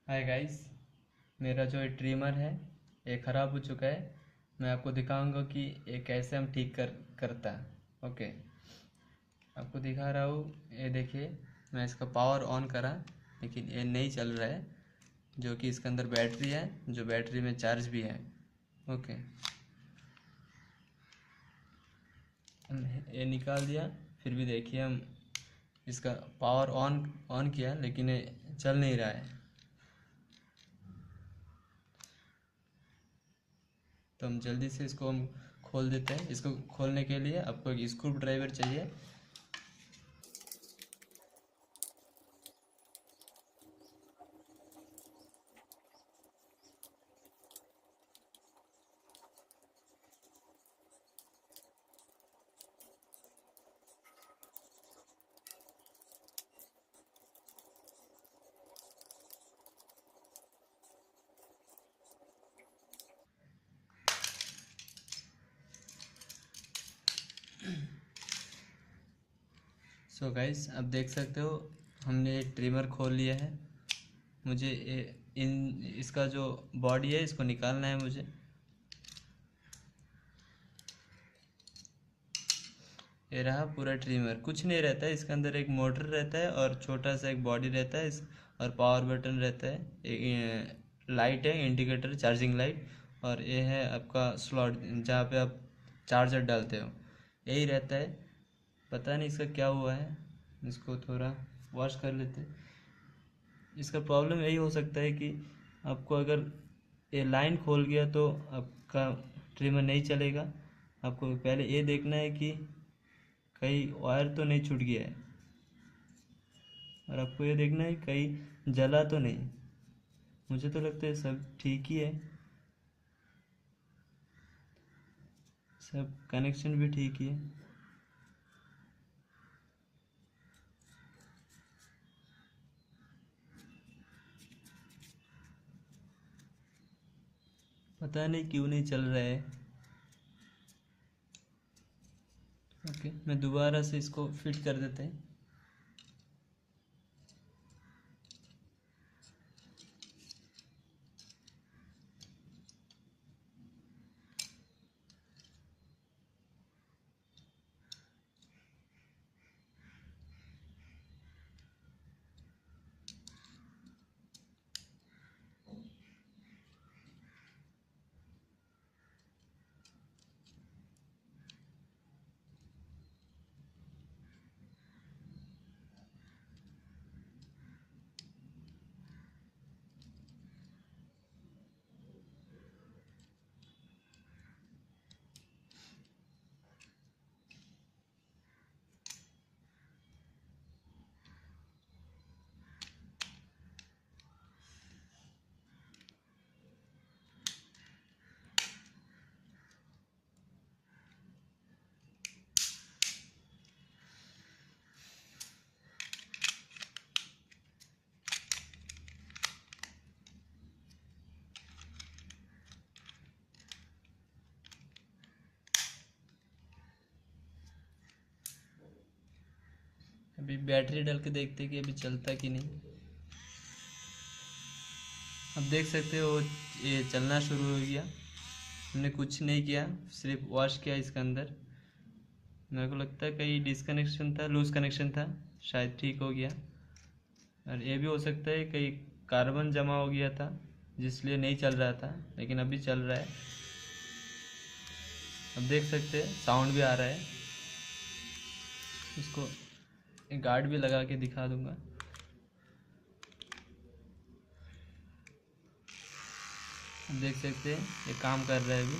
Hi guys. मेरा जो trimmer है ये ख़राब हो चुका है। मैं आपको दिखाऊंगा कि ये कैसे हम ठीक करता है। ओके, आपको दिखा रहा हूँ। ये देखिए, मैं इसका पावर ऑन करा लेकिन ये नहीं चल रहा है, जो कि इसके अंदर बैटरी है, जो बैटरी में चार्ज भी है। ओके, हम ये निकाल दिया। फिर भी देखिए, हम इसका पावर ऑन ऑन किया लेकिन ये चल नहीं रहा है। तो हम जल्दी से इसको हम खोल देते हैं। इसको खोलने के लिए आपको एक स्क्रू ड्राइवर चाहिए। सो गाइस, अब देख सकते हो हमने ट्रिमर खोल लिया है। मुझे इसका जो बॉडी है इसको निकालना है मुझे। ये रहा पूरा ट्रिमर, कुछ नहीं रहता है इसके अंदर। एक मोटर रहता है और छोटा सा एक बॉडी रहता है और पावर बटन रहता है। लाइट है, इंडिकेटर, चार्जिंग लाइट। और ये है आपका स्लॉट जहाँ पे आप चार्जर डालते हो, यही रहता है। पता नहीं इसका क्या हुआ है, इसको थोड़ा वॉश कर लेते हैं। इसका प्रॉब्लम यही हो सकता है कि आपको अगर ये लाइन खोल गया तो आपका ट्रिमर नहीं चलेगा। आपको पहले ये देखना है कि कहीं वायर तो नहीं छूट गया है, और आपको ये देखना है कहीं जला तो नहीं। मुझे तो लगता है सब ठीक ही है, सब कनेक्शन भी ठीक ही है। पता नहीं क्यों नहीं चल रहा है। ओके, मैं दोबारा से इसको फिट कर देते हैं। अभी बैटरी डाल के देखते हैं कि अभी चलता कि नहीं। अब देख सकते हो ये चलना शुरू हो गया। हमने कुछ नहीं किया, सिर्फ वॉश किया इसके अंदर। मेरे को लगता है कहीं डिसकनेक्शन था, लूज कनेक्शन था, शायद ठीक हो गया। और ये भी हो सकता है कहीं कार्बन जमा हो गया था जिसलिए नहीं चल रहा था, लेकिन अभी चल रहा है। अब देख सकते हैं साउंड भी आ रहा है। इसको एक गार्ड भी लगा के दिखा दूंगा। अब देख सकते हैं ये काम कर रहा है अभी।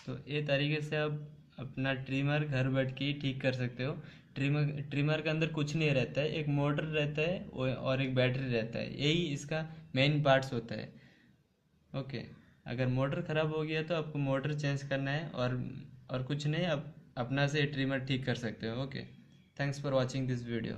तो ये तरीके से आप अपना ट्रिमर घर बैठ के ही ठीक कर सकते हो। ट्रिमर के अंदर कुछ नहीं रहता है, एक मोटर रहता है और एक बैटरी रहता है, यही इसका मेन पार्ट्स होता है। ओके, अगर मोटर ख़राब हो गया तो आपको मोटर चेंज करना है, और कुछ नहीं, आप अपना से ट्रिमर ठीक कर सकते हो। Okay, thanks for watching this video.